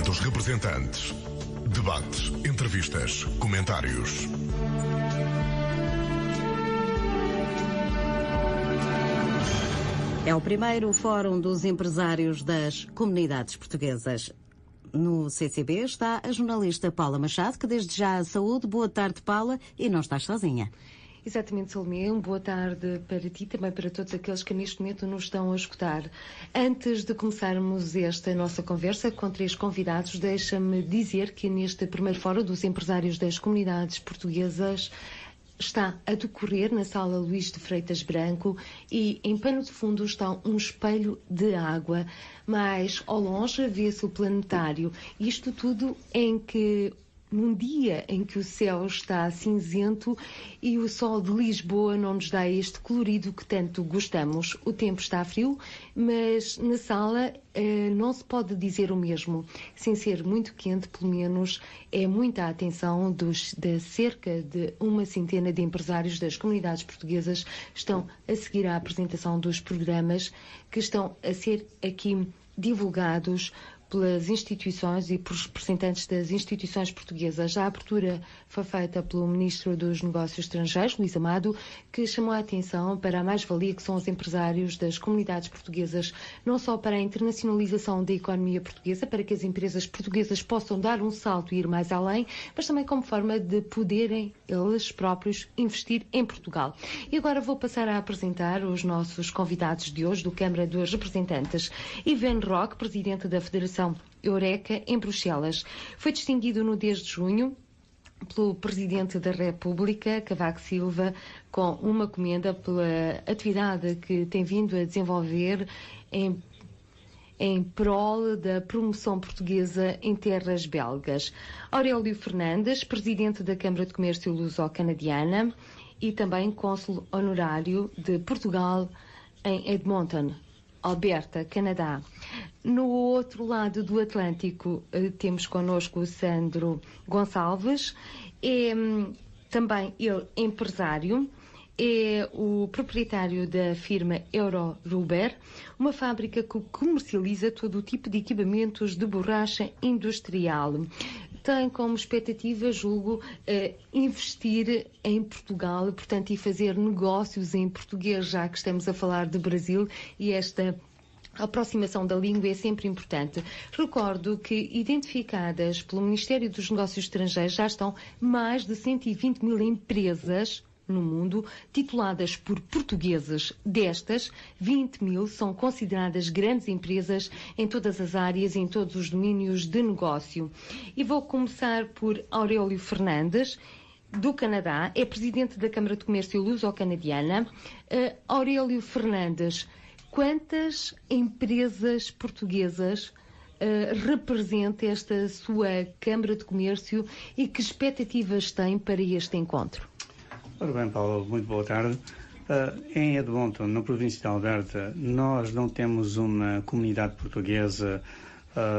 dos representantes. Debates, entrevistas, comentários. É o primeiro Fórum dos Empresários das Comunidades Portuguesas. No CCB está a jornalista Paula Machado, que desde já a saúde. Boa tarde, Paula, e não estás sozinha. Exatamente, Salomé. Boa tarde para ti, também para todos aqueles que neste momento nos estão a escutar. Antes de começarmos esta nossa conversa com três convidados, deixa-me dizer que neste primeiro Fórum dos Empresários das Comunidades Portuguesas está a decorrer na Sala Luís de Freitas Branco e em pano de fundo está um espelho de água, mas ao longe vê-se o planetário. Isto tudo num dia em que o céu está cinzento e o sol de Lisboa não nos dá este colorido que tanto gostamos. O tempo está frio, mas na sala não se pode dizer o mesmo. Sem ser muito quente, pelo menos é muita atenção da cerca de uma centena de empresários das comunidades portuguesas que estão a seguir a apresentação dos programas que estão a ser aqui divulgados pelas instituições e por representantes das instituições portuguesas. A abertura foi feita pelo Ministro dos Negócios Estrangeiros, Luís Amado, que chamou a atenção para a mais-valia que são os empresários das comunidades portuguesas, não só para a internacionalização da economia portuguesa, para que as empresas portuguesas possam dar um salto e ir mais além, mas também como forma de poderem eles próprios investir em Portugal. E agora vou passar a apresentar os nossos convidados de hoje, do Câmara dos Representantes. Ivan Roque, Presidente da Federação Eureka, em Bruxelas. Foi distinguido no 10 de junho pelo Presidente da República, Cavaco Silva, com uma comenda pela atividade que tem vindo a desenvolver em prol da promoção portuguesa em terras belgas. Aurélio Fernandes, Presidente da Câmara de Comércio Luso-Canadiana e também Cônsul Honorário de Portugal em Edmonton, Alberta, Canadá. No outro lado do Atlântico temos connosco o Sandro Gonçalves, também ele empresário, é o proprietário da firma Euroruber, uma fábrica que comercializa todo o tipo de equipamentos de borracha industrial. Tem como expectativa, julgo, investir em Portugal, portanto, e fazer negócios em português, já que estamos a falar de Brasil, e esta aproximação da língua é sempre importante. Recordo que, identificadas pelo Ministério dos Negócios Estrangeiros, já estão mais de 120 mil empresas no mundo, tituladas por portugueses. Destas, 20 mil são consideradas grandes empresas em todas as áreas e em todos os domínios de negócio. E vou começar por Aurélio Fernandes, do Canadá, é Presidente da Câmara de Comércio Luso-Canadiana. Aurélio Fernandes, quantas empresas portuguesas representa esta sua Câmara de Comércio e que expectativas tem para este encontro? Ora bem, Paulo, muito boa tarde. Em Edmonton, na província de Alberta, nós não temos uma comunidade portuguesa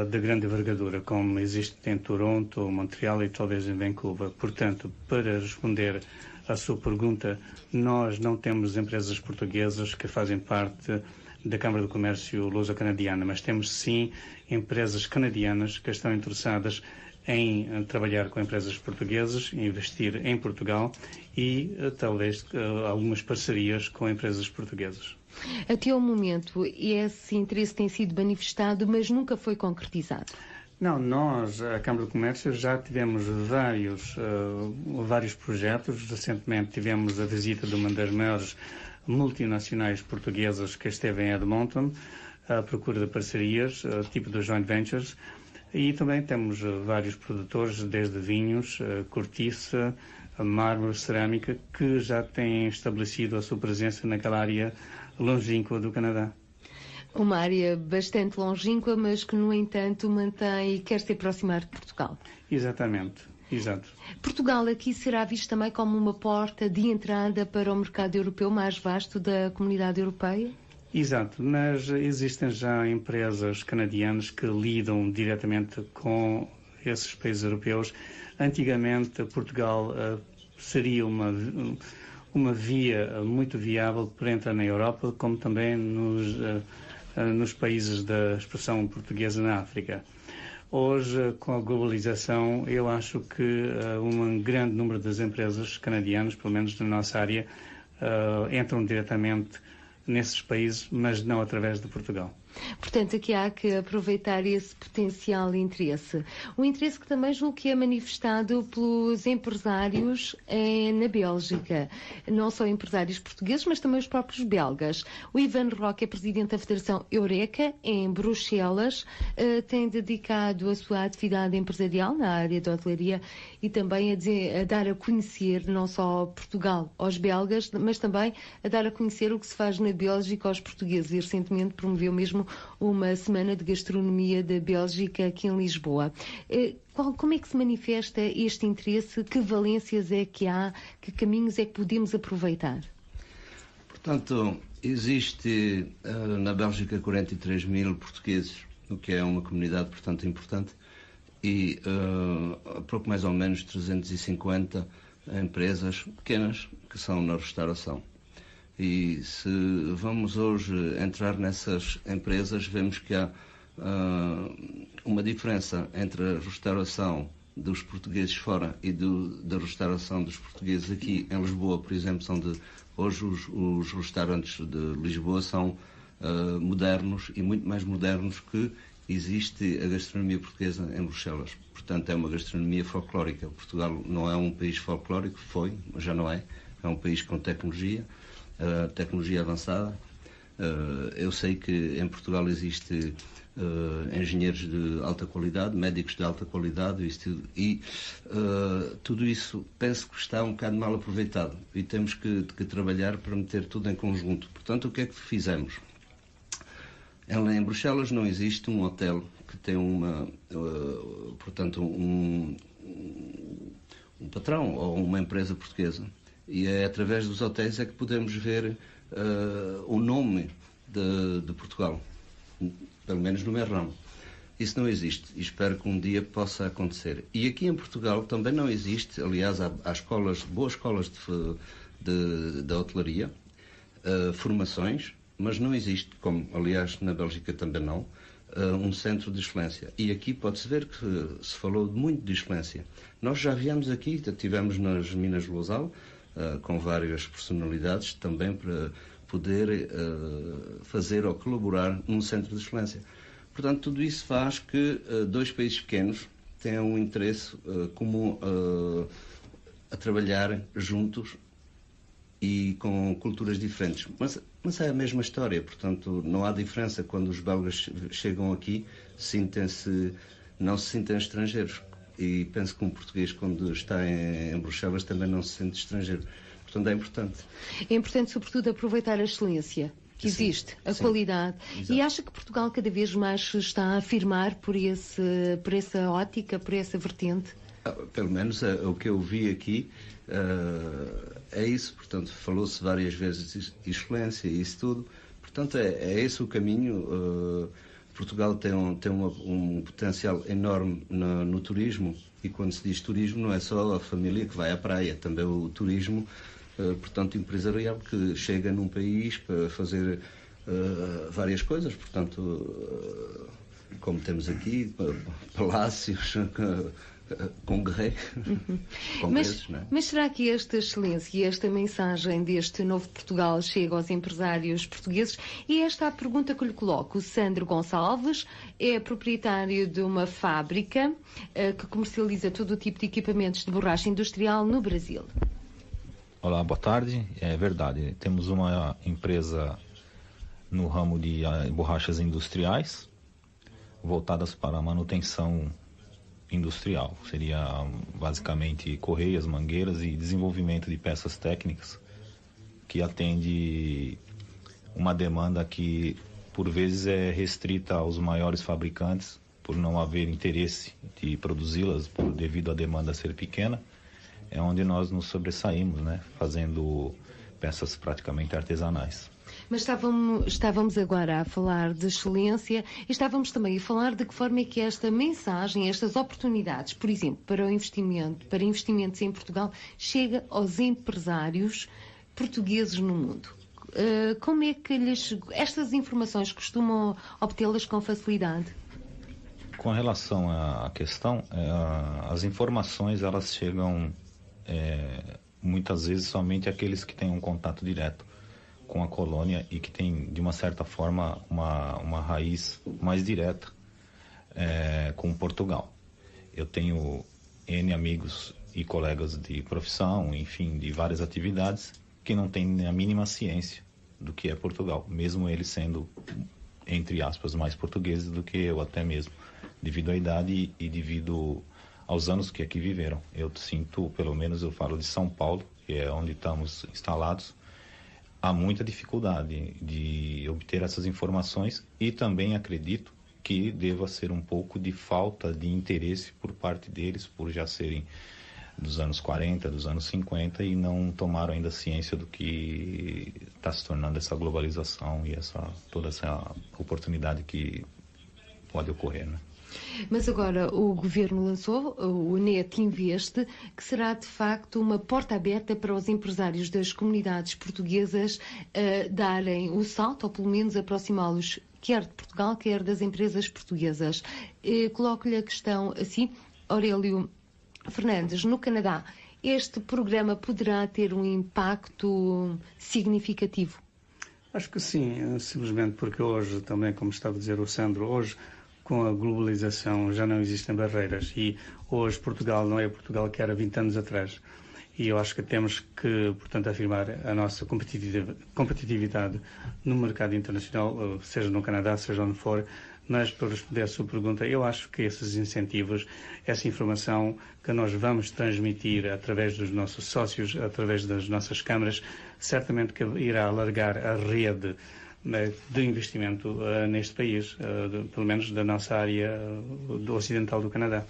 de grande envergadura, como existe em Toronto, Montreal e talvez em Vancouver. Portanto, para responder à sua pergunta, nós não temos empresas portuguesas que fazem parte da Câmara de Comércio Luso-Canadiana, mas temos sim empresas canadianas que estão interessadas em trabalhar com empresas portuguesas, investir em Portugal e talvez algumas parcerias com empresas portuguesas. Até o momento, esse interesse tem sido manifestado, mas nunca foi concretizado? Não, nós, a Câmara de Comércio, já tivemos vários projetos. Recentemente tivemos a visita de uma das maiores multinacionais portuguesas que esteve em Edmonton, à procura de parcerias, tipo de joint ventures. E também temos vários produtores, desde vinhos, cortiça, mármore, cerâmica, que já têm estabelecido a sua presença naquela área longínqua do Canadá. Uma área bastante longínqua, mas que, no entanto, mantém e quer se aproximar de Portugal. Exatamente, exato. Portugal aqui será visto também como uma porta de entrada para o mercado europeu mais vasto da Comunidade Europeia? Exato, mas existem já empresas canadianas que lidam diretamente com esses países europeus. Antigamente, Portugal seria uma via muito viável para entrar na Europa, como também nos países da expressão portuguesa na África. Hoje, com a globalização, eu acho que um grande número das empresas canadianas, pelo menos na nossa área, entram diretamente nesses países, mas não através de Portugal. Portanto, aqui há que aproveitar esse potencial interesse. O interesse que também julgo que é manifestado pelos empresários na Bélgica. Não só empresários portugueses, mas também os próprios belgas. O Ivan Roque é presidente da Federação Eureka, em Bruxelas. Tem dedicado a sua atividade empresarial na área da hotelaria e também a dar a conhecer não só Portugal aos belgas, mas também a dar a conhecer o que se faz na Bélgica aos portugueses. E recentemente promoveu mesmo uma semana de gastronomia da Bélgica aqui em Lisboa. Como é que se manifesta este interesse? Que valências é que há? Que caminhos é que podemos aproveitar? Portanto, existe na Bélgica 43 mil portugueses, o que é uma comunidade, portanto, importante, e pouco mais ou menos 350 empresas pequenas que são na restauração. E se vamos hoje entrar nessas empresas, vemos que há uma diferença entre a restauração dos portugueses fora e da restauração dos portugueses aqui em Lisboa, por exemplo, hoje os restaurantes de Lisboa são modernos e muito mais modernos que existe a gastronomia portuguesa em Bruxelas. Portanto, é uma gastronomia folclórica. Portugal não é um país folclórico, foi, mas já não é. É um país com tecnologia avançada. Eu sei que em Portugal existe engenheiros de alta qualidade, médicos de alta qualidade e tudo isso penso que está um bocado mal aproveitado e temos que trabalhar para meter tudo em conjunto. Portanto, o que é que fizemos? Em Bruxelas não existe um hotel que tem portanto, um patrão ou uma empresa portuguesa. E é através dos hotéis é que podemos ver o nome de Portugal, pelo menos no meu ramo. Isso não existe e espero que um dia possa acontecer. E aqui em Portugal também não existe, aliás, há boas escolas de hotelaria, formações, mas não existe, como aliás na Bélgica também não, um centro de excelência. E aqui pode-se ver que se falou muito de excelência. Nós já viemos aqui, estivemos nas Minas de Lousal, com várias personalidades, também para poder fazer ou colaborar num centro de excelência. Portanto, tudo isso faz que dois países pequenos tenham um interesse comum a trabalhar juntos e com culturas diferentes. Mas é a mesma história, portanto, não há diferença quando os belgas chegam aqui, não se sentem estrangeiros. E penso que um português, quando está em Bruxelas, também não se sente estrangeiro. Portanto, é importante. É importante, sobretudo, aproveitar a excelência que existe, a qualidade. Exato. E acha que Portugal cada vez mais se está a afirmar por essa ótica, por essa vertente? Pelo menos o que eu vi aqui é isso. Portanto, falou-se várias vezes de excelência e isso tudo. Portanto, é esse o caminho. Portugal tem um potencial enorme no turismo e quando se diz turismo não é só a família que vai à praia, também o turismo, portanto, empresarial que chega num país para fazer várias coisas, portanto, como temos aqui, palácios, congressos, não é? Mas será que esta excelência e esta mensagem deste novo Portugal chega aos empresários portugueses? E esta é a pergunta que lhe coloco. O Sandro Gonçalves é proprietário de uma fábrica que comercializa todo o tipo de equipamentos de borracha industrial no Brasil. Olá, boa tarde. É verdade, temos uma empresa no ramo de borrachas industriais voltadas para a manutenção industrial. Seria basicamente correias, mangueiras e desenvolvimento de peças técnicas que atende uma demanda que por vezes é restrita aos maiores fabricantes por não haver interesse de produzi-las devido à demanda ser pequena. É onde nós nos sobressaímos, né? Fazendo peças praticamente artesanais. Mas estávamos agora a falar de excelência e estávamos também a falar de que forma é que esta mensagem, estas oportunidades, por exemplo, para investimentos em Portugal, chega aos empresários portugueses no mundo. Como é que estas informações costumam obtê-las com facilidade? Com relação à questão, as informações elas chegam muitas vezes somente àqueles que têm um contato direto com a colônia e que têm, de uma certa forma, uma raiz mais direta com Portugal. Eu tenho N amigos e colegas de profissão, enfim, de várias atividades, que não têm a mínima ciência do que é Portugal, mesmo eles sendo, entre aspas, mais portugueses do que eu até mesmo, devido à idade e devido aos anos que aqui viveram. Eu sinto, pelo menos eu falo de São Paulo, que é onde estamos instalados, há muita dificuldade de obter essas informações e também acredito que deva ser um pouco de falta de interesse por parte deles, por já serem dos anos 40, dos anos 50 e não tomaram ainda ciência do que está se tornando essa globalização e toda essa oportunidade que pode ocorrer, né? Mas agora o Governo lançou o NET Investe, que será de facto uma porta aberta para os empresários das comunidades portuguesas darem o salto, ou pelo menos aproximá-los quer de Portugal, quer das empresas portuguesas. Coloco-lhe a questão assim, Aurélio Fernandes, no Canadá, este programa poderá ter um impacto significativo? Acho que sim, simplesmente porque hoje, também como estava a dizer o Sandro, hoje com a globalização já não existem barreiras e hoje Portugal não é Portugal que era 20 anos atrás. E eu acho que temos que, portanto, afirmar a nossa competitividade no mercado internacional, seja no Canadá, seja onde for. Mas, para responder à sua pergunta, eu acho que esses incentivos, essa informação que nós vamos transmitir através dos nossos sócios, através das nossas câmaras, certamente que irá alargar a rede de investimento neste país, pelo menos da nossa área ocidental do Canadá.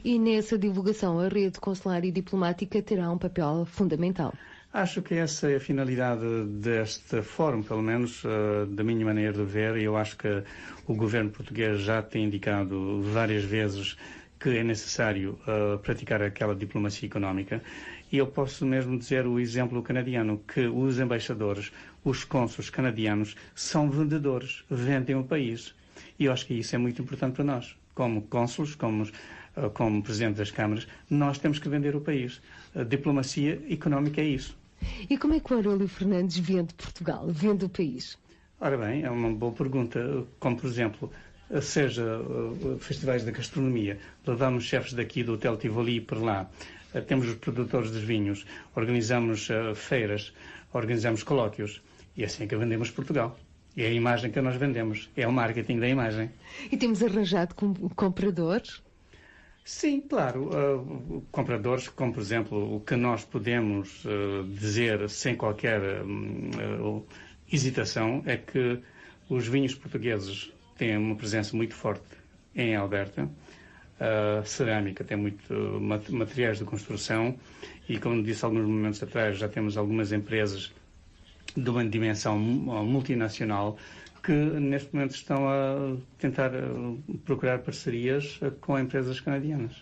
E nessa divulgação, a rede consular e diplomática terá um papel fundamental. Acho que essa é a finalidade deste fórum, pelo menos da minha maneira de ver. Eu acho que o governo português já tem indicado várias vezes que é necessário praticar aquela diplomacia económica. E eu posso mesmo dizer o exemplo canadiano, que os embaixadores, os cônsules canadianos, são vendedores, vendem o país. E eu acho que isso é muito importante para nós. Como cônsules, como presidente das câmaras, nós temos que vender o país. A diplomacia económica é isso. E como é que o Aurélio Fernandes vende Portugal, vende o país? Ora bem, é uma boa pergunta. Como, por exemplo, seja festivais da gastronomia, levamos chefes daqui do Hotel Tivoli para lá, temos os produtores dos vinhos, organizamos feiras, organizamos colóquios e assim é que vendemos Portugal. É a imagem que nós vendemos, é o marketing da imagem. E temos arranjado compradores? Sim, claro. Compradores, como por exemplo, o que nós podemos dizer sem qualquer hesitação é que os vinhos portugueses têm uma presença muito forte em Alberta. A cerâmica tem muito materiais de construção e, como disse alguns momentos atrás, já temos algumas empresas de uma dimensão multinacional que neste momento estão a tentar procurar parcerias com empresas canadianas.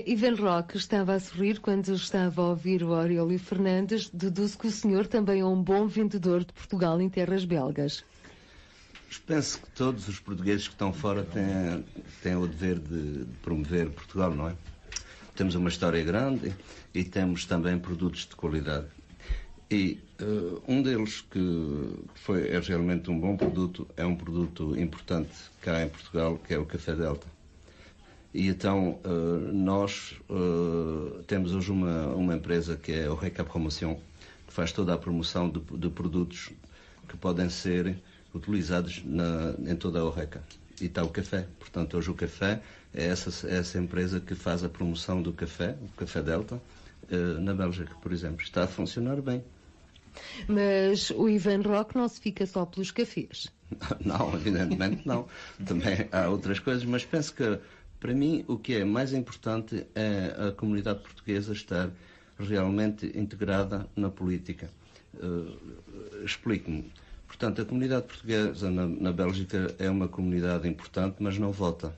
Ivan Roque estava a sorrir quando estava a ouvir o Aurélio Fernandes. Deduzo que o senhor também é um bom vendedor de Portugal em terras belgas. Penso que todos os portugueses que estão fora têm o dever de promover Portugal, não é? Temos uma história grande e temos também produtos de qualidade. E um deles que é realmente um bom produto, é um produto importante cá em Portugal, que é o Café Delta. E então nós temos hoje uma empresa que é a Horeca Promotion, que faz toda a promoção de produtos que podem ser utilizados em toda a Horeca. E está o café. Portanto, hoje o café é essa empresa que faz a promoção do café, o Café Delta, na Bélgica, por exemplo. Está a funcionar bem. Mas o Ivan Roque não se fica só pelos cafés. Não, evidentemente não. Também há outras coisas, mas penso que, para mim, o que é mais importante é a comunidade portuguesa estar realmente integrada na política. Explico-me. Portanto, a comunidade portuguesa na Bélgica é uma comunidade importante, mas não vota.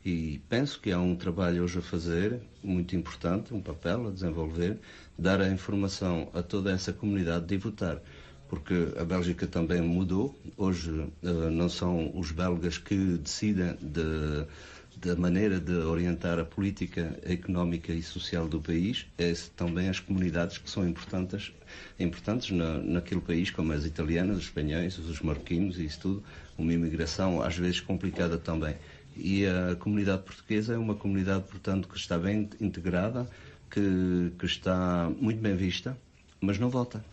E penso que há um trabalho hoje a fazer, muito importante, um papel a desenvolver, dar a informação a toda essa comunidade de votar. Porque a Bélgica também mudou. Hoje não são os belgas que decidem da maneira de orientar a política económica e social do país é também as comunidades que são importantes naquele país, como as italianas, os espanhóis, os marroquinos e isso tudo, uma imigração às vezes complicada também. E a comunidade portuguesa é uma comunidade, portanto, que está bem integrada, que está muito bem vista, mas não vota.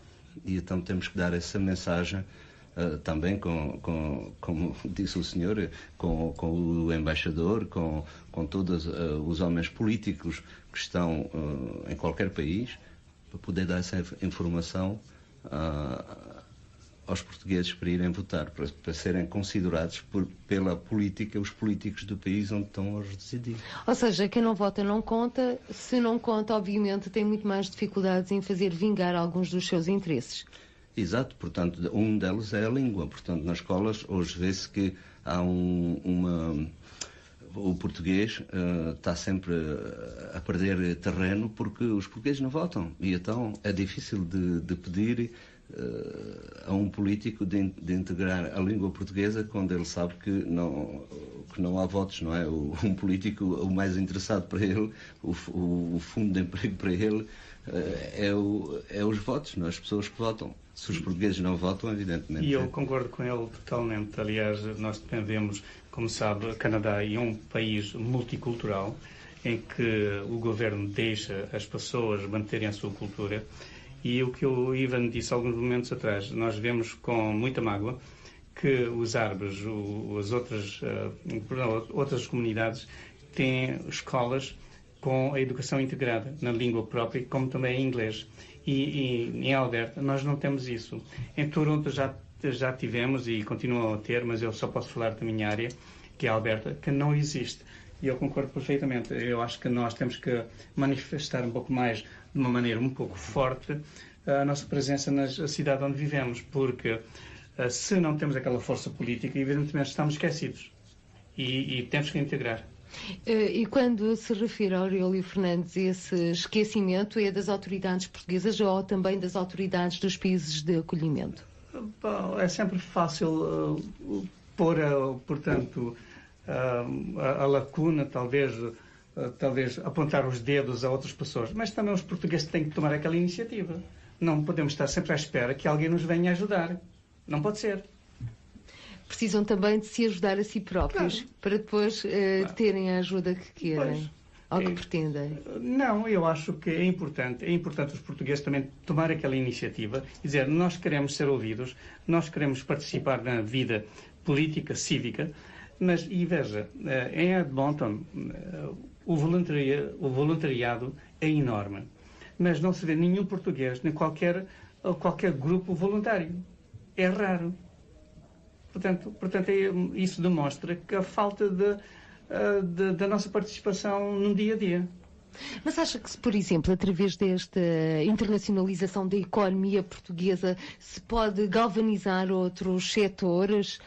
E então temos que dar essa mensagem também, como disse o senhor, com o embaixador, com todos os homens políticos que estão em qualquer país, para poder dar essa informação aos portugueses para irem votar, para serem considerados pela política, os políticos do país onde estão a residir. Ou seja, quem não vota não conta. Se não conta, obviamente, tem muito mais dificuldades em fazer vingar alguns dos seus interesses. Exato, portanto, um deles é a língua. Portanto, nas escolas, hoje vê-se que há o português está sempre a perder terreno porque os portugueses não votam. E então é difícil de pedir a um político de integrar a língua portuguesa quando ele sabe que não há votos, não é? Um político, o mais interessado para ele, o fundo de emprego para ele é os votos, não é? As pessoas que votam. Se os portugueses não votam, evidentemente. E eu concordo com ele totalmente. Aliás, nós dependemos, como sabe, o Canadá é um país multicultural em que o governo deixa as pessoas manterem a sua cultura. E o que o Ivan disse alguns momentos atrás, nós vemos com muita mágoa que os árabes, as outras comunidades, têm escolas com a educação integrada na língua própria, como também em inglês. E em Alberta nós não temos isso. Em Toronto já tivemos e continuam a ter, mas eu só posso falar da minha área, que é a Alberta, que não existe. E eu concordo perfeitamente. Eu acho que nós temos que manifestar um pouco mais, de uma maneira um pouco forte, a nossa presença na cidade onde vivemos, porque se não temos aquela força política, evidentemente estamos esquecidos. E temos que integrar. E quando se refere a Aurélio Fernandes, esse esquecimento é das autoridades portuguesas ou também das autoridades dos países de acolhimento? É sempre fácil pôr, portanto, a lacuna, talvez apontar os dedos a outras pessoas, mas também os portugueses têm que tomar aquela iniciativa. Não podemos estar sempre à espera que alguém nos venha ajudar. Não pode ser. Precisam também de se ajudar a si próprios, claro, para depois terem a ajuda que querem, ou que pretendem. Não, eu acho que é importante os portugueses também tomar aquela iniciativa e dizer, nós queremos ser ouvidos, nós queremos participar na vida política, cívica, mas, e veja, em Edmonton o voluntariado é enorme, mas não se vê nenhum português, nem qualquer grupo voluntário. É raro. Portanto, isso demonstra que a falta da nossa participação no dia a dia. Mas acha que, por exemplo, através desta internacionalização da economia portuguesa, se pode galvanizar outros setores,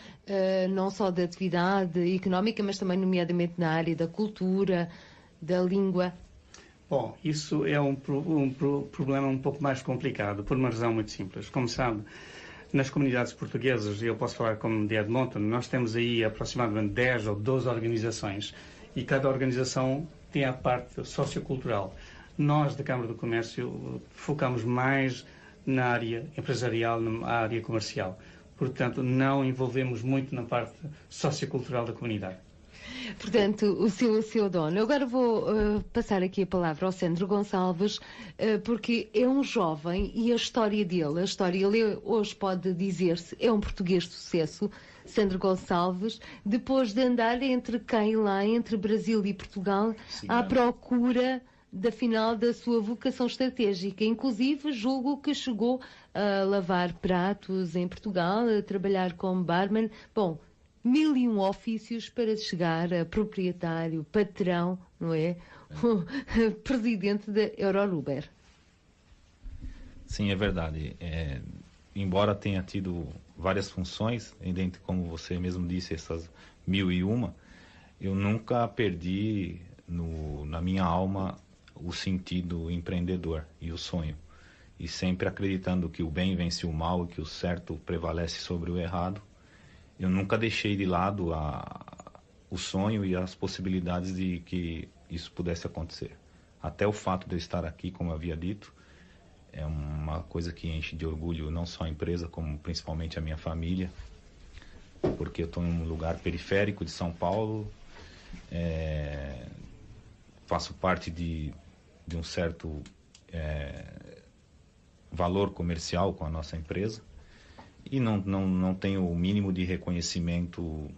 não só da atividade económica, mas também, nomeadamente, na área da cultura, da língua? Bom, isso é um problema um pouco mais complicado, por uma razão muito simples. Como sabe, nas comunidades portuguesas, e eu posso falar como de Edmonton, nós temos aí aproximadamente 10 ou 12 organizações e cada organização tem a parte sociocultural. Nós, da Câmara do Comércio, focamos mais na área empresarial, na área comercial. Portanto, não envolvemos muito na parte sociocultural da comunidade. Portanto, o seu dono. Eu agora vou passar aqui a palavra ao Sandro Gonçalves, porque é um jovem e a história dele, ele hoje pode dizer-se, é um português de sucesso, Sandro Gonçalves, depois de andar entre cá e lá, entre Brasil e Portugal, sim, à procura da final da sua vocação estratégica. Inclusive, julgo que chegou a lavar pratos em Portugal, a trabalhar como barman. Bom, 1001 ofícios para chegar a proprietário, patrão, não é? O presidente da Euroruber. Sim, é verdade. Embora tenha tido várias funções, dentro, como você mesmo disse, essas 1001, eu nunca perdi na minha alma o sentido empreendedor e o sonho. E sempre acreditando que o bem vence o mal e que o certo prevalece sobre o errado. Eu nunca deixei de lado o sonho e as possibilidades de que isso pudesse acontecer. Até o fato de eu estar aqui, como eu havia dito, é uma coisa que enche de orgulho não só a empresa, como principalmente a minha família, porque eu estou em um lugar periférico de São Paulo, faço parte de um certo valor comercial com a nossa empresa e não tenho o mínimo de reconhecimento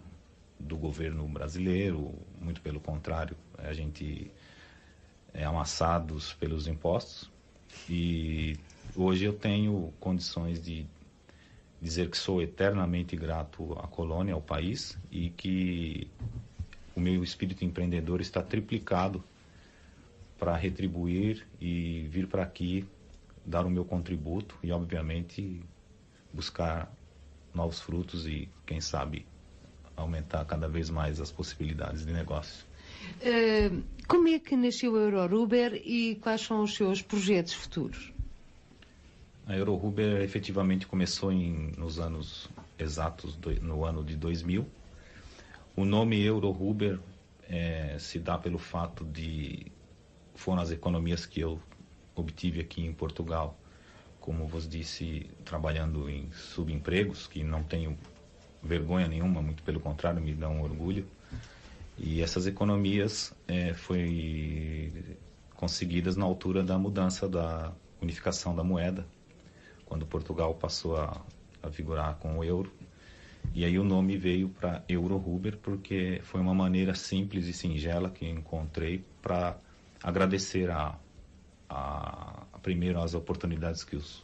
do governo brasileiro, muito pelo contrário, a gente é amassados pelos impostos e hoje eu tenho condições de dizer que sou eternamente grato à colônia, ao país, e que o meu espírito empreendedor está triplicado para retribuir e vir para aqui dar o meu contributo e, obviamente, buscar novos frutos e, quem sabe, aumentar cada vez mais as possibilidades de negócio. Como é que nasceu a Eurohuber e quais são os seus projetos futuros? A Eurohuber efetivamente começou nos anos exatos, no ano de 2000. O nome Eurohuber se dá pelo fato de foram as economias que eu obtive aqui em Portugal, como vos disse, trabalhando em subempregos, que não tenho vergonha nenhuma, muito pelo contrário, me dá um orgulho. E essas economias foi conseguidas na altura da mudança da unificação da moeda, quando Portugal passou a vigorar com o euro. E aí o nome veio para Eurohuber, porque foi uma maneira simples e singela que encontrei para agradecer primeiro as oportunidades que os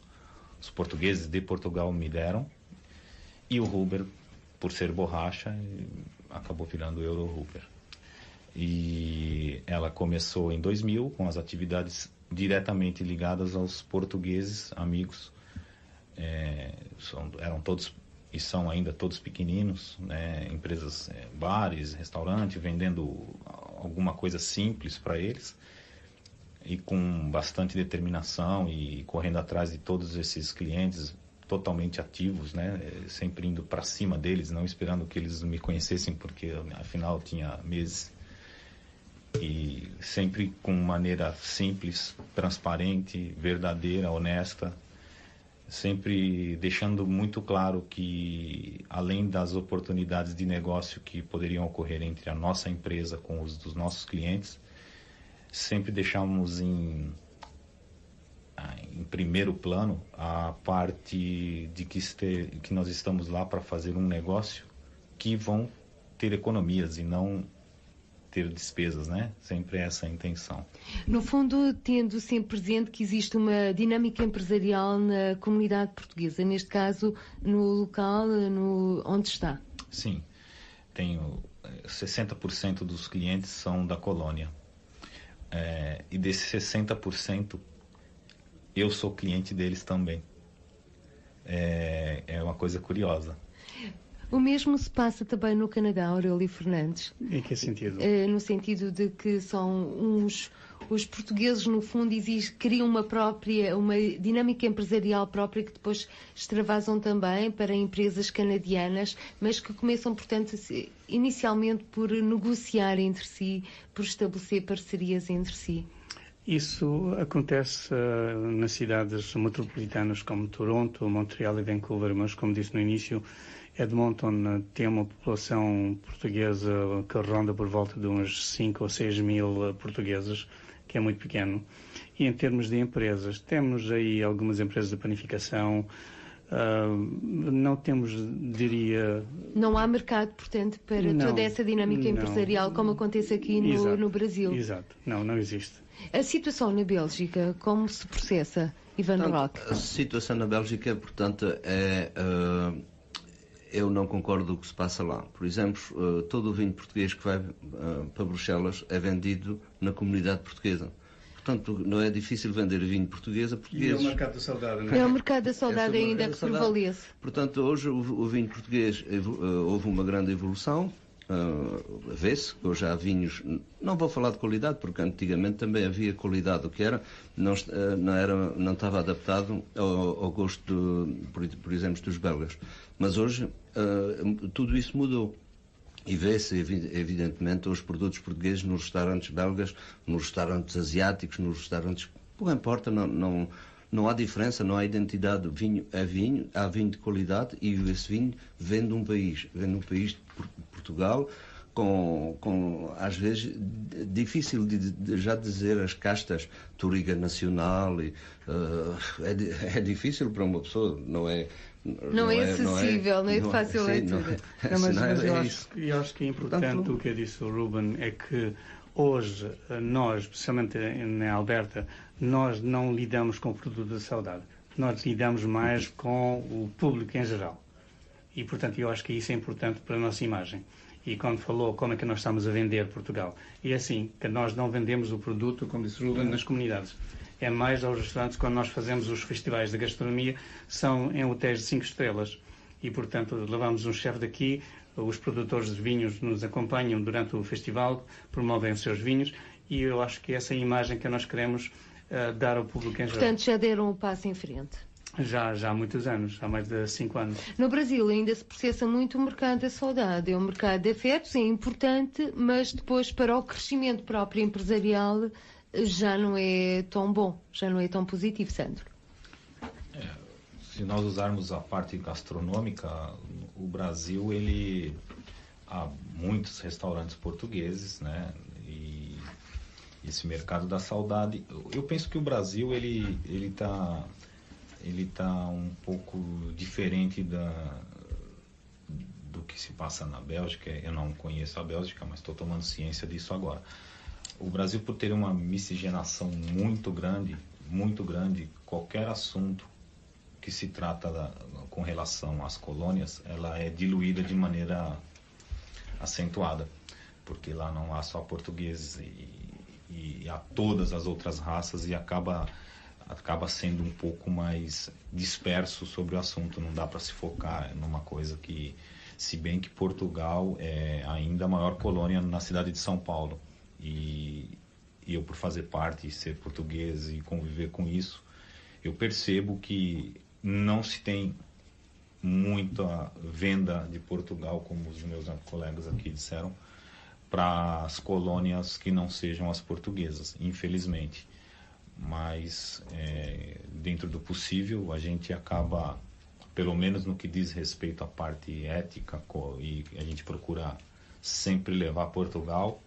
portugueses de Portugal me deram, e o Huber, por ser borracha, acabou virando Eurohuber. E ela começou em 2000 com as atividades diretamente ligadas aos portugueses amigos. Eram todos e são ainda todos pequeninos, né? Empresas, bares, restaurantes, vendendo alguma coisa simples para eles, e com bastante determinação e correndo atrás de todos esses clientes totalmente ativos, né? Sempre indo para cima deles, não esperando que eles me conhecessem, porque afinal tinha meses, e sempre com maneira simples, transparente, verdadeira, honesta, sempre deixando muito claro que, além das oportunidades de negócio que poderiam ocorrer entre a nossa empresa com os dos nossos clientes, sempre deixamos em primeiro plano a parte de que nós estamos lá para fazer um negócio que vão ter economias e não ter despesas, né? Sempre essa a intenção. No fundo, tendo sempre presente que existe uma dinâmica empresarial na comunidade portuguesa, neste caso no local onde está. Sim, tenho 60% dos clientes são da colônia. E desses 60%, eu sou cliente deles também. É uma coisa curiosa. O mesmo se passa também no Canadá, Aurélio Fernandes. Em que sentido? No sentido de que são os portugueses, no fundo, criam uma dinâmica empresarial própria que depois extravasam também para empresas canadianas, mas que começam, portanto, inicialmente por negociar entre si, por estabelecer parcerias entre si. Isso acontece nas cidades metropolitanas como Toronto, Montreal e Vancouver, mas, como disse no início, Edmonton tem uma população portuguesa que ronda por volta de uns 5 ou 6 mil portugueses, que é muito pequeno. E em termos de empresas, temos aí algumas empresas de panificação, não temos, diria... Não há mercado, portanto, para toda essa dinâmica empresarial como acontece aqui no Brasil. Exato, não existe. A situação na Bélgica, como se processa, Ivan Roque? A situação na Bélgica, portanto, eu não concordo com o que se passa lá. Por exemplo, todo o vinho português que vai para Bruxelas é vendido na comunidade portuguesa. Portanto, não é difícil vender vinho português a portugueses. E é o mercado da saudade, não é? É o mercado da saudade ainda que prevalece. Portanto, hoje o vinho português houve uma grande evolução. Vê-se que hoje há vinhos, não vou falar de qualidade, porque antigamente também havia qualidade, o que era, não estava adaptado ao gosto, por exemplo, dos belgas. Mas hoje tudo isso mudou. E vê-se, evidentemente, os produtos portugueses nos restaurantes belgas, nos restaurantes asiáticos, nos restaurantes... Não importa, não há diferença, não há identidade. Vinho é vinho, há vinho de qualidade e esse vinho vem de um país de Portugal, com às vezes, difícil de já dizer as castas, Touriga Nacional, é difícil para uma pessoa, não é... Não é acessível, não é de fácil leitura. Eu acho que é importante o que disse o Ruben, é que hoje nós, especialmente na Alberta, nós não lidamos com o produto da saudade. Nós lidamos mais com o público em geral. E, portanto, eu acho que isso é importante para a nossa imagem. E quando falou como é que nós estamos a vender Portugal, é assim, que nós não vendemos o produto, como disse o Ruben, nas comunidades. É mais aos restaurantes, quando nós fazemos os festivais de gastronomia, são em hotéis de 5 estrelas. E, portanto, levamos um chefe daqui, os produtores de vinhos nos acompanham durante o festival, promovem os seus vinhos, e eu acho que essa é a imagem que nós queremos dar ao público em geral. Portanto, já deram um passo em frente. Já há muitos anos, há mais de 5 anos. No Brasil ainda se processa muito o mercado da saudade. É um mercado de afetos, é importante, mas depois para o crescimento próprio empresarial já não é tão bom, já não é tão positivo, Sandro. Se nós usarmos a parte gastronômica, o Brasil, há muitos restaurantes portugueses, né? E esse mercado da saudade, eu penso que o Brasil, ele tá um pouco diferente do que se passa na Bélgica. Eu não conheço a Bélgica, mas estou tomando ciência disso agora. O Brasil, por ter uma miscigenação muito grande, qualquer assunto que se trata com relação às colônias, ela é diluída de maneira acentuada, porque lá não há só portugueses e há todas as outras raças e acaba sendo um pouco mais disperso sobre o assunto. Não dá para se focar numa coisa que, se bem que Portugal é ainda a maior colônia na cidade de São Paulo, e eu, por fazer parte e ser português e conviver com isso, eu percebo que não se tem muita venda de Portugal, como os meus colegas aqui disseram, para as colônias que não sejam as portuguesas, infelizmente. Mas dentro do possível a gente acaba, pelo menos no que diz respeito à parte ética, e a gente procura sempre levar Portugal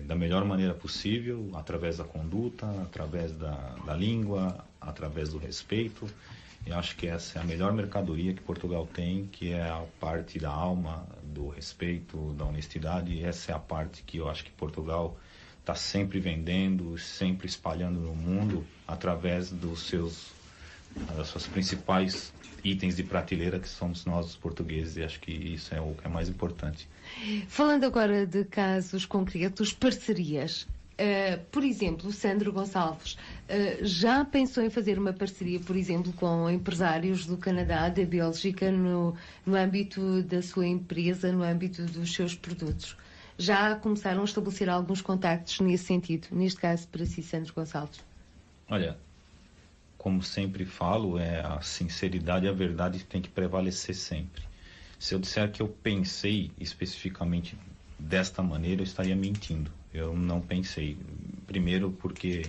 da melhor maneira possível, através da conduta, através da língua, através do respeito. Eu acho que essa é a melhor mercadoria que Portugal tem, que é a parte da alma, do respeito, da honestidade. E essa é a parte que eu acho que Portugal está sempre vendendo, sempre espalhando no mundo, através das suas principais itens de prateleira, que somos nós, os portugueses, e acho que isso é o que é mais importante. Falando agora de casos concretos, parcerias. Por exemplo, o Sandro Gonçalves já pensou em fazer uma parceria, por exemplo, com empresários do Canadá, da Bélgica, no âmbito da sua empresa, no âmbito dos seus produtos? Já começaram a estabelecer alguns contactos nesse sentido, neste caso para si, Sandro Gonçalves? Olha, como sempre falo, a sinceridade e a verdade tem que prevalecer sempre. Se eu disser que eu pensei especificamente desta maneira, eu estaria mentindo. Eu não pensei. Primeiro porque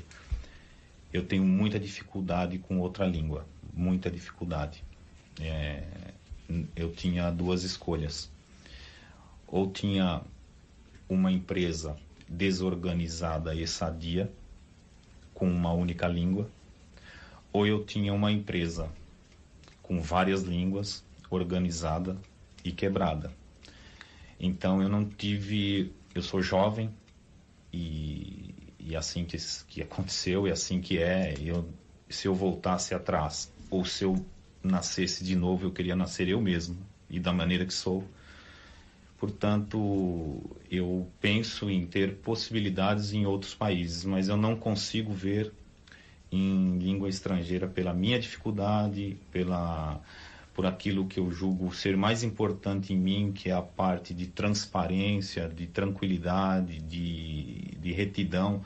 eu tenho muita dificuldade com outra língua, muita dificuldade. Eu tinha duas escolhas. Ou tinha uma empresa desorganizada e sadia, com uma única língua, ou eu tinha uma empresa com várias línguas, organizada e quebrada. Então eu sou jovem e assim que aconteceu, e assim que se eu voltasse atrás, ou se eu nascesse de novo, eu queria nascer eu mesmo, e da maneira que sou. Portanto, eu penso em ter possibilidades em outros países, mas eu não consigo ver em língua estrangeira pela minha dificuldade, por aquilo que eu julgo ser mais importante em mim, que é a parte de transparência, de tranquilidade, de retidão.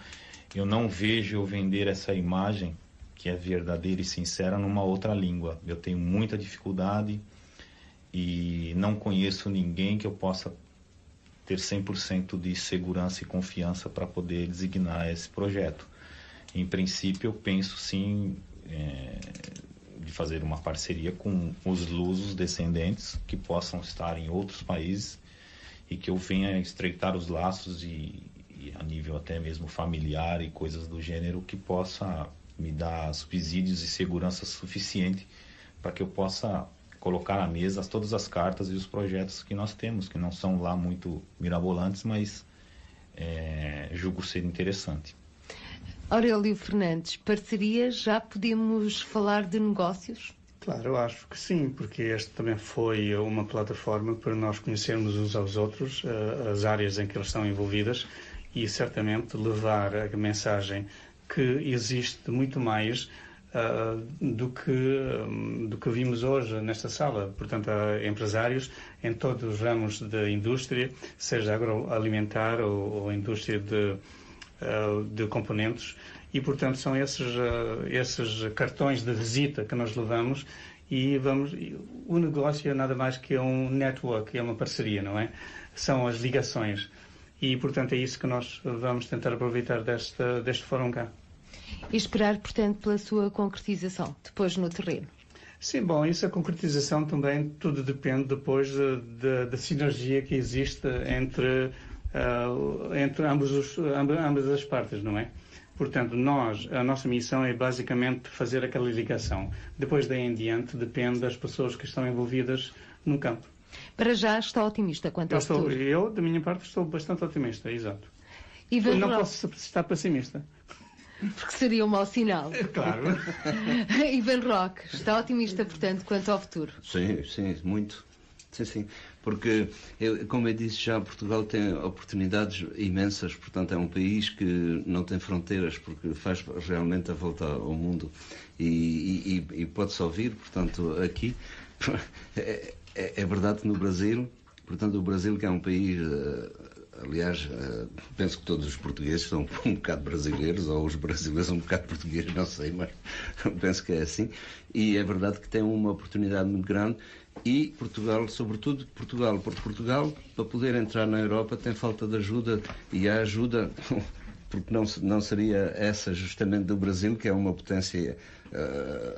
Eu não vejo eu vender essa imagem, que é verdadeira e sincera, numa outra língua. Eu tenho muita dificuldade e não conheço ninguém que eu possa ter 100% de segurança e confiança para poder designar esse projeto. Em princípio, eu penso sim de fazer uma parceria com os lusos descendentes que possam estar em outros países e que eu venha estreitar os laços e a nível até mesmo familiar e coisas do gênero que possa me dar subsídios e segurança suficiente para que eu possa colocar à mesa todas as cartas e os projetos que nós temos, que não são lá muito mirabolantes, mas julgo ser interessante. Aurélio Fernandes, parcerias, já podemos falar de negócios? Claro, eu acho que sim, porque este também foi uma plataforma para nós conhecermos uns aos outros, as áreas em que eles estão envolvidas e certamente levar a mensagem que existe muito mais do que vimos hoje nesta sala. Portanto, há empresários em todos os ramos da indústria, seja agroalimentar ou indústria de componentes, e portanto são esses cartões de visita que nós levamos e o negócio é nada mais que um network, é uma parceria, não é? São as ligações e portanto é isso que nós vamos tentar aproveitar deste fórum cá. E esperar, portanto, pela sua concretização, depois no terreno. Sim, bom, isso a concretização também, tudo depende depois da sinergia que existe entre ambas as partes, não é? Portanto, a nossa missão é basicamente fazer aquela ligação. Depois daí em diante depende das pessoas que estão envolvidas no campo. Para já está otimista quanto ao futuro? Eu, da minha parte, estou bastante otimista, exato. Não posso estar pessimista. Porque seria um mau sinal. Claro. Ivan Roque, está otimista, portanto, quanto ao futuro? Sim, muito. Sim. Porque, como eu disse já, Portugal tem oportunidades imensas, portanto é um país que não tem fronteiras, porque faz realmente a volta ao mundo e pode-se ouvir, portanto, aqui. É verdade que no Brasil, portanto, o Brasil que é um país, aliás, penso que todos os portugueses são um bocado brasileiros, ou os brasileiros são um bocado portugueses, não sei, mas penso que é assim, e é verdade que tem uma oportunidade muito grande. E Portugal, sobretudo Portugal, porque Portugal, para poder entrar na Europa, tem falta de ajuda, e a ajuda, porque não seria essa justamente do Brasil, que é uma potência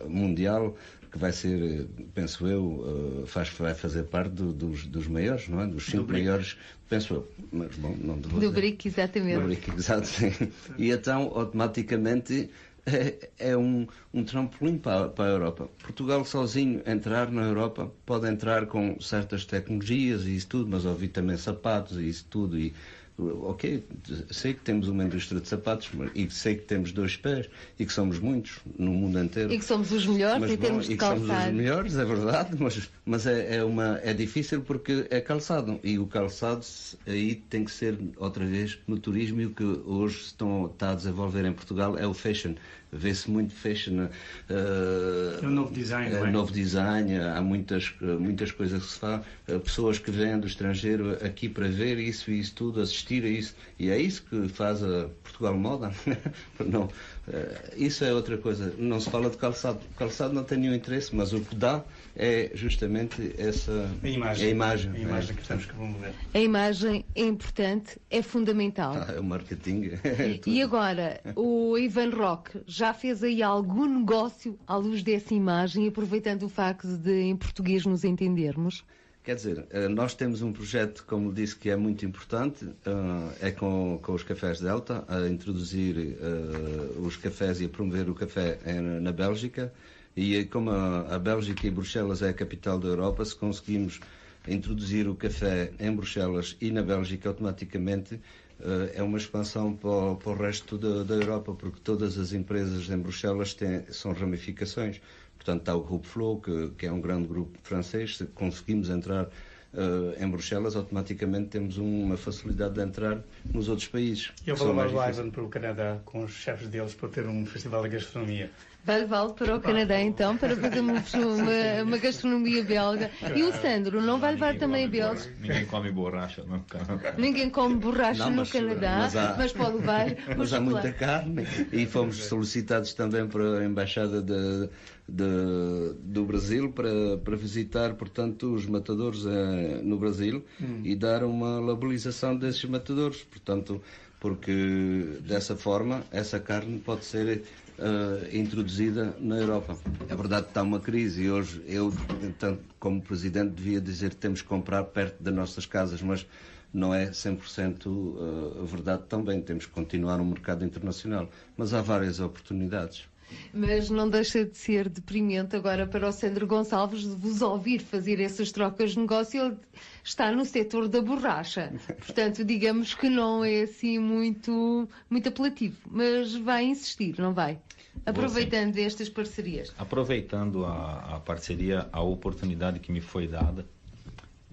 mundial, que vai ser, penso eu, vai fazer parte dos maiores, não é? Dos 5 maiores, penso eu. Mas, bom, não vou dizer. Do BRIC, exatamente. Do BRIC, exato, sim. E então, automaticamente, é um trampolim para a Europa. Portugal sozinho entrar na Europa pode entrar com certas tecnologias e isso tudo, mas ouvi também sapatos e isso tudo. E, ok, sei que temos uma indústria de sapatos e sei que temos 2 pés e que somos muitos no mundo inteiro. E que somos os melhores mas, em termos de calçado. E que somos os melhores, é verdade, mas é difícil porque é calçado. E o calçado aí tem que ser outra vez no turismo, e o que hoje está a desenvolver em Portugal é o fashion. Vê-se muito fashion. É um novo design. É novo design, há muitas coisas que se faz. Pessoas que vêm do estrangeiro aqui para ver isso e isso tudo, assistir a isso. E é isso que faz a Portugal Moda. Não, isso é outra coisa. Não se fala de calçado. O calçado não tem nenhum interesse, mas o que dá é justamente essa a imagem que temos que promover. A imagem é importante, é fundamental. É o marketing. E agora, o Ivan Roque já fez aí algum negócio à luz dessa imagem, aproveitando o facto de em português nos entendermos? Quer dizer, nós temos um projeto, como disse, que é muito importante, é com os cafés Delta, a introduzir os cafés e a promover o café na Bélgica. E como a Bélgica e Bruxelas é a capital da Europa, se conseguimos introduzir o café em Bruxelas e na Bélgica, automaticamente é uma expansão para o resto da Europa, porque todas as empresas em Bruxelas são ramificações. Portanto, está o Grupo Flow, que é um grande grupo francês. Se conseguimos entrar em Bruxelas, automaticamente temos uma facilidade de entrar nos outros países. Eu vou levar o Ivan para o Canadá com os chefes deles para ter um festival de gastronomia. Vai levá-lo para o Canadá, então, para fazer uma gastronomia belga. E o Sandro, não vai levar também a belga? Ninguém come borracha no Canadá. Ninguém come borracha no Canadá, mas pode levar. Mas há muita carne. E fomos solicitados também para a Embaixada do Brasil para visitar, portanto, os matadores no Brasil e dar uma labelização desses matadores, portanto, porque dessa forma essa carne pode ser introduzida na Europa. É verdade que está uma crise e hoje eu, como Presidente, devia dizer que temos que comprar perto das nossas casas, mas não é 100% verdade também. Temos que continuar no mercado internacional, mas há várias oportunidades. Mas não deixa de ser deprimente agora para o Sandro Gonçalves de vos ouvir fazer essas trocas de negócio. Ele está no setor da borracha. Portanto, digamos que não é assim muito apelativo. Mas vai insistir, não vai? Aproveitando estas parcerias. Aproveitando a parceria, a oportunidade que me foi dada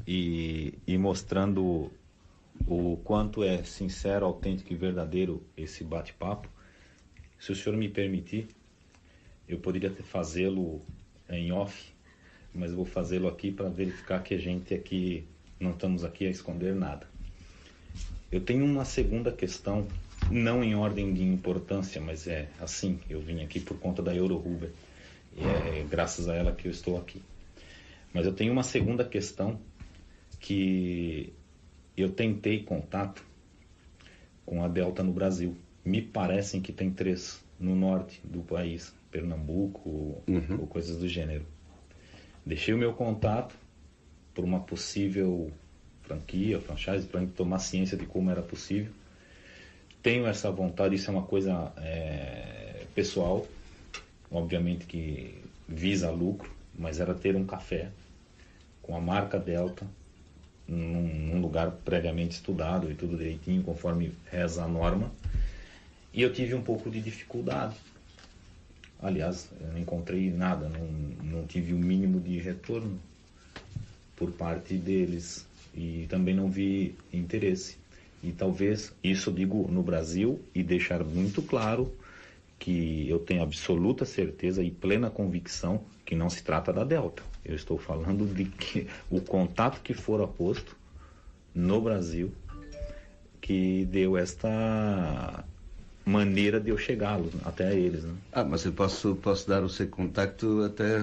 e mostrando o quanto é sincero, autêntico e verdadeiro esse bate-papo, se o senhor me permitir, eu poderia fazê-lo em off, mas vou fazê-lo aqui para verificar que a gente aqui não estamos aqui a esconder nada. Eu tenho uma segunda questão, não em ordem de importância, mas é assim, eu vim aqui por conta da Eurohuber, e é graças a ela que eu estou aqui. Mas eu tenho uma segunda questão que eu tentei contato com a Delta no Brasil. Me parecem que tem 3 no norte do país, Pernambuco ou coisas do gênero. Deixei o meu contato por uma possível franchise, para tomar ciência de como era possível. Tenho essa vontade, isso é uma coisa pessoal, obviamente que visa lucro, mas era ter um café com a marca Delta, num lugar previamente estudado e tudo direitinho, conforme reza a norma. E eu tive um pouco de dificuldade. Aliás, eu não encontrei nada, não tive o mínimo de retorno por parte deles e também não vi interesse. E talvez, isso eu digo no Brasil, e deixar muito claro que eu tenho absoluta certeza e plena convicção que não se trata da Delta. Eu estou falando de que o contato que fora posto no Brasil que deu esta maneira de eu chegar até eles, né? Mas eu posso dar o seu contacto até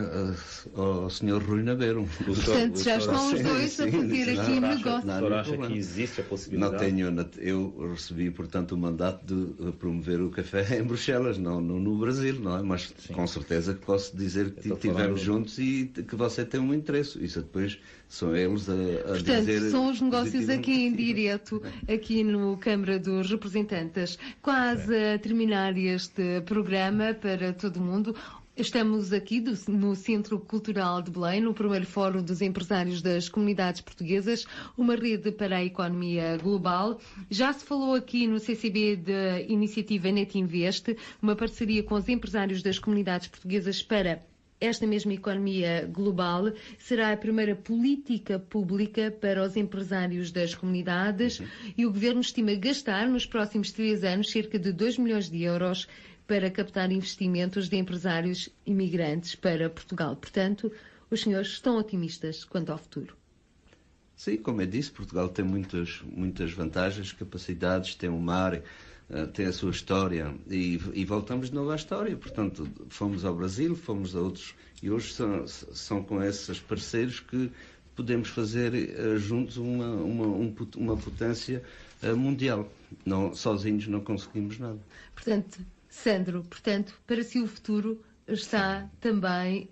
ao Sr. Rui Nabeiro. Portanto, já estão os dois a fazer aqui um negócio. O senhor acha que existe a possibilidade? Eu recebi, portanto, o mandato de promover o café em Bruxelas, não no Brasil, não é? Mas sim, com certeza que posso dizer que estivemos juntos e que você tem um interesse. Isso depois são eles a portanto, dizer... Portanto, são os negócios aqui em direto, aqui no Câmara dos Representantes. Quase a terminar este programa para todo mundo. Estamos aqui no Centro Cultural de Belém, no primeiro Fórum dos Empresários das Comunidades Portuguesas, uma rede para a economia global. Já se falou aqui no CCB da iniciativa NetInvest, uma parceria com os empresários das comunidades portuguesas para esta mesma economia global. Será a primeira política pública para os empresários das comunidades e o Governo estima gastar nos próximos 3 anos cerca de 2 milhões de euros para captar investimentos de empresários imigrantes para Portugal. Portanto, os senhores estão otimistas quanto ao futuro? Sim, como eu disse, Portugal tem muitas vantagens, capacidades, tem um mar, tem a sua história e voltamos de novo à história. Portanto, fomos ao Brasil, fomos a outros e hoje são com esses parceiros que podemos fazer juntos uma potência mundial. Não, sozinhos não conseguimos nada. Portanto, Sandro, para si o futuro está também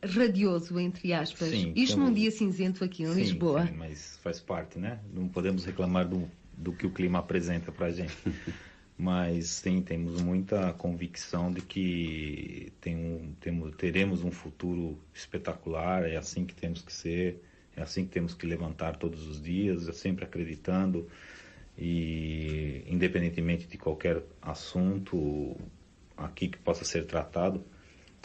radioso, entre aspas. Sim, isto num dia cinzento aqui em Lisboa. Sim, mas faz parte, né? Não podemos reclamar do que o clima apresenta para a gente. Mas sim, temos muita convicção de que teremos um futuro espetacular. É assim que temos que ser, é assim que temos que levantar todos os dias, sempre acreditando. E independentemente de qualquer assunto aqui que possa ser tratado,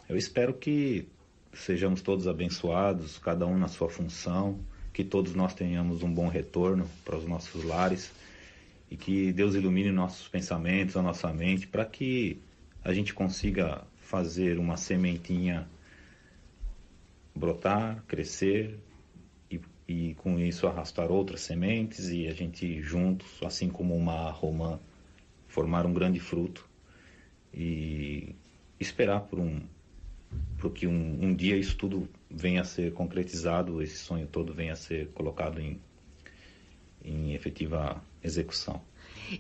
eu espero que sejamos todos abençoados, cada um na sua função, que todos nós tenhamos um bom retorno para os nossos lares e que Deus ilumine nossos pensamentos, a nossa mente, para que a gente consiga fazer uma sementinha brotar, crescer e com isso arrastar outras sementes e a gente juntos, assim como uma romã, formar um grande fruto e esperar por que um dia isso tudo venha a ser concretizado, esse sonho todo venha a ser colocado em efetiva execução.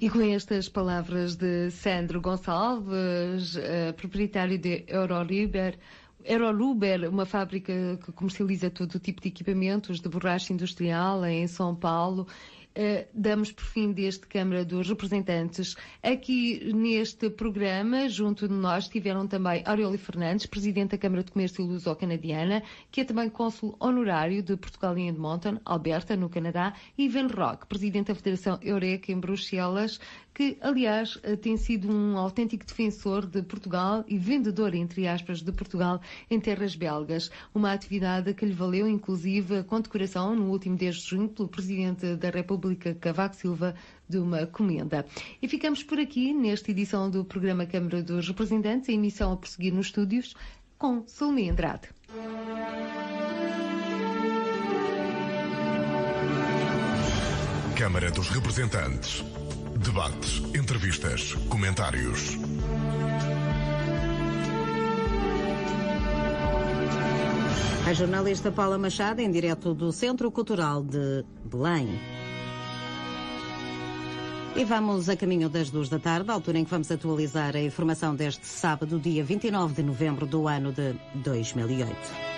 E com estas palavras de Sandro Gonçalves, proprietário de Euroluber, uma fábrica que comercializa todo o tipo de equipamentos de borracha industrial em São Paulo, damos por fim deste Câmara dos Representantes. Aqui neste programa, junto de nós, estiveram também Aurélia Fernandes, Presidente da Câmara de Comércio Luso-Canadiana, que é também Cônsul Honorário de Portugal em Edmonton, Alberta, no Canadá, e Ivan Roque, Presidente da Federação Eureka em Bruxelas, que, aliás, tem sido um autêntico defensor de Portugal e vendedor, entre aspas, de Portugal em terras belgas. Uma atividade que lhe valeu, inclusive, a condecoração, no último 10 de junho, pelo Presidente da República, Cavaco Silva, de uma comenda. E ficamos por aqui, nesta edição do programa Câmara dos Representantes, a emissão a prosseguir nos estúdios, com Salomé Andrade. Câmara dos Representantes. Debates, entrevistas, comentários. A jornalista Paula Machado, em direto do Centro Cultural de Belém. E vamos a caminho das 2 da tarde, a altura em que vamos atualizar a informação deste sábado, dia 29 de novembro do ano de 2008.